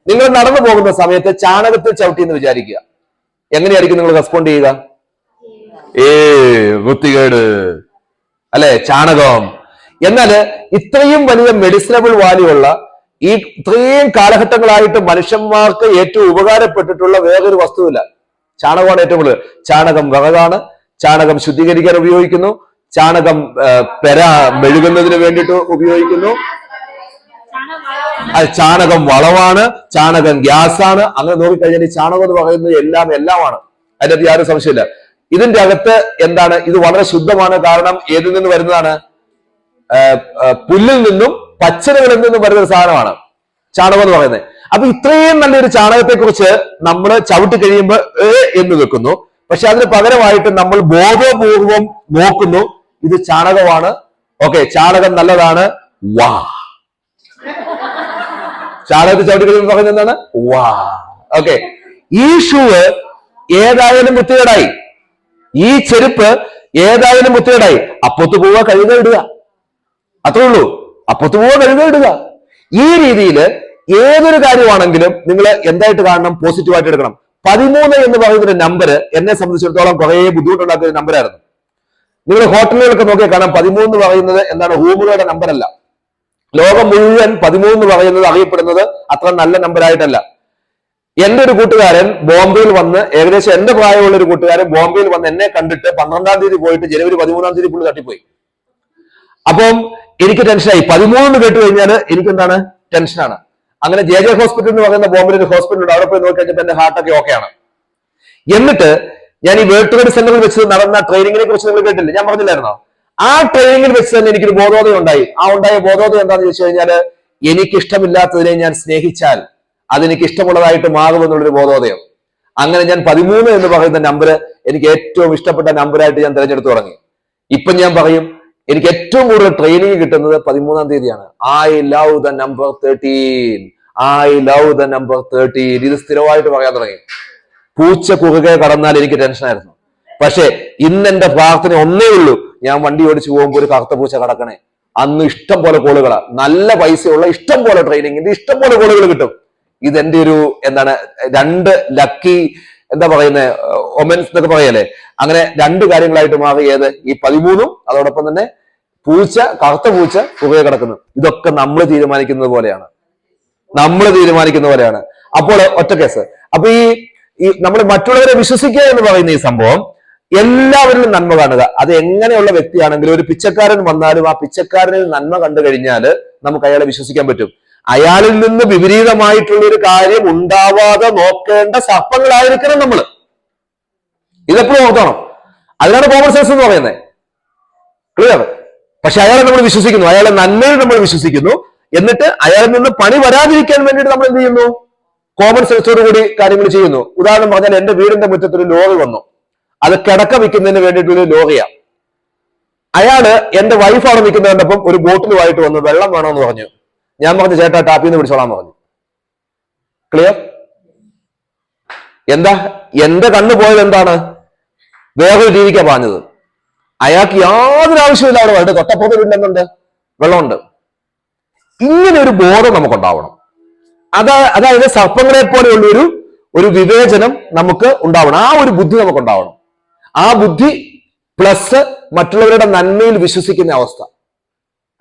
നിങ്ങൾ നടന്നു പോകുന്ന സമയത്ത് ചാണകത്തിൽ ചവിട്ടി എന്ന് വിചാരിക്കുക, എങ്ങനെയായിരിക്കും നിങ്ങൾ റെസ്പോണ്ട് ചെയ്യുക? വൃത്തികേട് അല്ലെ, ചാണകം. എന്നാൽ ഇത്രയും വലിയ മെഡിസിനബിൾ വാല്യൂ ഉള്ള ഈ ഇത്രയും കാലഘട്ടങ്ങളായിട്ട് മനുഷ്യന്മാർക്ക് ഏറ്റവും ഉപകാരപ്പെട്ടിട്ടുള്ള വേറൊരു വസ്തുവില്ല. ചാണകമാണ് ഏറ്റവും കൂടുതൽ. ചാണകം വിറകാണ്, ചാണകം ശുദ്ധീകരിക്കാൻ ഉപയോഗിക്കുന്നു, ചാണകം പെര മെഴുകുന്നതിന് വേണ്ടിയിട്ട് ഉപയോഗിക്കുന്നു, ചാണകം വളമാണ്, ചാണകം ഗ്യാസാണ്. അങ്ങനെ നോക്കിക്കഴിഞ്ഞാൽ ഈ ചാണകം എന്ന് പറയുന്നത് എല്ലാമാണ്. അതിനകത്ത് യാതൊരു സംശയമില്ല. ഇതിന്റെ അകത്ത് എന്താണ്? ഇത് വളരെ ശുദ്ധമാണ്. കാരണം ഏതിൽ നിന്ന് വരുന്നതാണ്? പുല്ലിൽ നിന്നും പച്ചിലകളിൽ നിന്നും വരുന്ന ഒരു സാധനമാണ് ചാണകം എന്ന് പറയുന്നത്. അപ്പൊ ഇത്രയും നല്ലൊരു ചാണകത്തെ കുറിച്ച് നമ്മൾ ചവിട്ടി കഴിയുമ്പോൾ എന്ന് വെക്കുന്നു. പക്ഷെ അതിന് പകരമായിട്ട് നമ്മൾ ബോധപൂർവം നോക്കുന്നു, ഇത് ചാണകമാണ്, ഓക്കെ, ചാണകം നല്ലതാണ്, വാ. ചാണകത്തിൽ ചവിട്ടി കഴിയുമ്പോൾ പറയുന്നത് എന്താണ്? വാ. ഓക്കെ, ഈ ഷൂവ് ഏതായാലും വൃത്തികേടായി, ഈ ചെരുപ്പ് ഏതായാലും വൃത്തികേടായി, അപ്പത്ത് പോവുക, കഴുക ഇടുക, അത്രേ ഉള്ളൂ. അപ്പത്ത് പോവുക, കഴുക ഇടുക. ഈ രീതിയിൽ ഏതൊരു കാര്യമാണെങ്കിലും നിങ്ങൾ എന്തായിട്ട് കാണണം? പോസിറ്റീവായിട്ട് എടുക്കണം. 13 എന്ന് പറയുന്ന നമ്പർ എന്നെ സംബന്ധിച്ചിടത്തോളം കുറെ ബുദ്ധിമുട്ടുണ്ടാക്കുന്ന നമ്പറായിരുന്നു. നിങ്ങൾ ഹോട്ടലുകളൊക്കെ നോക്കിയാൽ കാണാം 13 എന്ന് പറയുന്നത് എന്താണ്? റൂമുകളുടെ നമ്പറല്ല. ലോകം മുഴുവൻ 13 എന്ന് പറയുന്നത് അറിയപ്പെടുന്നത് അത്ര നല്ല നമ്പറായിട്ടല്ല. എന്റെ ഒരു കൂട്ടുകാരൻ ബോംബെയിൽ വന്ന്, ഏകദേശം എന്റെ പ്രായമുള്ള ഒരു കൂട്ടുകാരൻ ബോംബെയിൽ വന്ന് എന്നെ കണ്ടിട്ട് 12-ാം തീയതി പോയിട്ട് ജനുവരി 13-ാം തീയതി പുള്ളി തട്ടിപ്പോയി. അപ്പം എനിക്ക് ടെൻഷനായി. 13 കേട്ട് കഴിഞ്ഞാൽ എനിക്ക് എന്താണ്? ടെൻഷനാണ്. അങ്ങനെ JJ ഹോസ്പിറ്റൽ എന്ന് പറയുന്ന ബോംബെയിൽ ഒരു ഹോസ്പിറ്റൽ ഉണ്ട്. അവിടെ പോയി നോക്കി കഴിഞ്ഞപ്പോൾ എന്റെ ഹാർട്ടൊക്കെ ഓക്കെയാണ്. എന്നിട്ട് ഞാൻ ഈ വേൾഡ് ട്രേഡ് സെന്ററിൽ വെച്ച് നടന്ന ട്രെയിനിങ്ങിനെ കുറിച്ച് നിങ്ങൾ കേട്ടില്ലേ? ഞാൻ പറഞ്ഞില്ലായിരുന്നോ? ആ ട്രെയിനിങ്ങിൽ വെച്ച് തന്നെ എനിക്കൊരു ബോധോദയം ഉണ്ടായി. ആ ഉണ്ടായ ബോധോദയം എന്താണെന്ന് ചോദിച്ചു കഴിഞ്ഞാൽ, എനിക്കിഷ്ടമില്ലാത്തതിനെ ഞാൻ സ്നേഹിച്ചാൽ അതെനിക്ക് ഇഷ്ടമുള്ളതായിട്ട് മാറുമെന്നുള്ളൊരു ബോധോദയം. അങ്ങനെ ഞാൻ 13 എന്ന് പറയുന്ന നമ്പർ എനിക്ക് ഏറ്റവും ഇഷ്ടപ്പെട്ട നമ്പറായിട്ട് ഞാൻ തിരഞ്ഞെടുത്തു തുടങ്ങി. ഇപ്പൊ ഞാൻ പറയും, എനിക്ക് ഏറ്റവും കൂടുതൽ ട്രെയിനിങ് കിട്ടുന്നത് 13-ാം തീയതിയാണ്. I love the number 13, I love the number 13. ഇത് സ്ഥിരമായിട്ട് പറയാൻ തുടങ്ങി. പൂച്ച കുറുകെ കടന്നാൽ എനിക്ക് ടെൻഷനായിരുന്നു. പക്ഷെ ഇന്ന് എന്റെ പ്രാർത്ഥന ഒന്നേ ഉള്ളൂ, ഞാൻ വണ്ടി ഓടിച്ചു പോകുമ്പോൾ ഒരു കറുത്ത പൂച്ച കടക്കണേ. അന്ന് ഇഷ്ടം പോലെ കോളുകളാ, നല്ല പൈസയുള്ള ഇഷ്ടം പോലെ ട്രെയിനിങ്ങിന്റെ ഇഷ്ടം പോലെ കോളുകൾ കിട്ടും. ഇതെന്റെ ഒരു എന്താണ്, 2 ലക്കി എന്താ പറയുന്നത്, ഒമൻസ് എന്നൊക്കെ പറയല്ലേ, അങ്ങനെ 2 കാര്യങ്ങളായിട്ട് മാറി. ഏത്? ഈ 13ഉം അതോടൊപ്പം തന്നെ പൂച്ച, കറുത്ത പൂച്ച കുറുകെ കിടക്കുന്നു. ഇതൊക്കെ നമ്മൾ തീരുമാനിക്കുന്നത് പോലെയാണ്, അപ്പോൾ ഒറ്റ കേസ്. അപ്പൊ ഈ നമ്മൾ മറ്റുള്ളവരെ വിശ്വസിക്കുക എന്ന് പറയുന്ന ഈ സംഭവം എല്ലാവരിലും നന്മ കാണുക. അത് എങ്ങനെയുള്ള വ്യക്തിയാണെങ്കിലും, ഒരു പിച്ചക്കാരൻ വന്നാലും ആ പിച്ചക്കാരനിൽ നന്മ കണ്ടു കഴിഞ്ഞാൽ നമുക്ക് അയാളെ വിശ്വസിക്കാൻ പറ്റും. അയാളിൽ നിന്ന് വിപരീതമായിട്ടുള്ള ഒരു കാര്യം ഉണ്ടാവാതെ നോക്കേണ്ട സർപ്പങ്ങളായിരിക്കണം നമ്മൾ. ഇതെപ്പോഴും ഓർക്കണം. അതിനാണ് കോമൺ സെൻസ് എന്ന് പറയുന്നത്. ക്ലിയർ? പക്ഷെ അയാളെ നമ്മൾ വിശ്വസിക്കുന്നു, അയാളെ നന്മയിൽ നമ്മൾ വിശ്വസിക്കുന്നു. എന്നിട്ട് അയാളിൽ നിന്ന് പണി വരാതിരിക്കാൻ വേണ്ടിയിട്ട് നമ്മൾ എന്ത് ചെയ്യുന്നു? കോമൺ സെൻസോട് കൂടി കാര്യങ്ങൾ ചെയ്യുന്നു. ഉദാഹരണം പറഞ്ഞാൽ, എന്റെ വീടിന്റെ മുറ്റത്തൊരു ലോറി വന്നു. അത് കിടക്ക വിൽക്കുന്നതിന് വേണ്ടിയിട്ടുള്ള ലോറിയാണ്. അയാള് എന്റെ വൈഫ് അവിടെ നിൽക്കുന്നത് കണ്ടപ്പം ഒരു ബോട്ടിലുമായിട്ട് വന്ന് വെള്ളം വേണമെന്ന് പറഞ്ഞു. ഞാൻ പറഞ്ഞു, ചേട്ടാ ടാപ്പിൽ നിന്ന് പിടിച്ചോളാൻ പറഞ്ഞു. ക്ലിയർ? എന്താ എന്റെ കണ്ണു പോയത്? എന്താണ്? വേറൊരു രീതിക്കാ പറഞ്ഞത്. അയാൾക്ക് യാതൊരു ആവശ്യമില്ല അവിടെ വേണ്ട, തൊട്ടപ്പുറത്ത് വീട്ടിലെന്നുണ്ട്, വെള്ളമുണ്ട്. ഇങ്ങനെ ഒരു ബോധം നമുക്കുണ്ടാവണം. അതായത് സർപ്പങ്ങളെ പോലെയുള്ള ഒരു വിവേചനം നമുക്ക് ഉണ്ടാവണം. ആ ഒരു ബുദ്ധി നമുക്കുണ്ടാവണം. ആ ബുദ്ധി പ്ലസ് മറ്റുള്ളവരുടെ നന്മയിൽ വിശ്വസിക്കുന്ന അവസ്ഥ.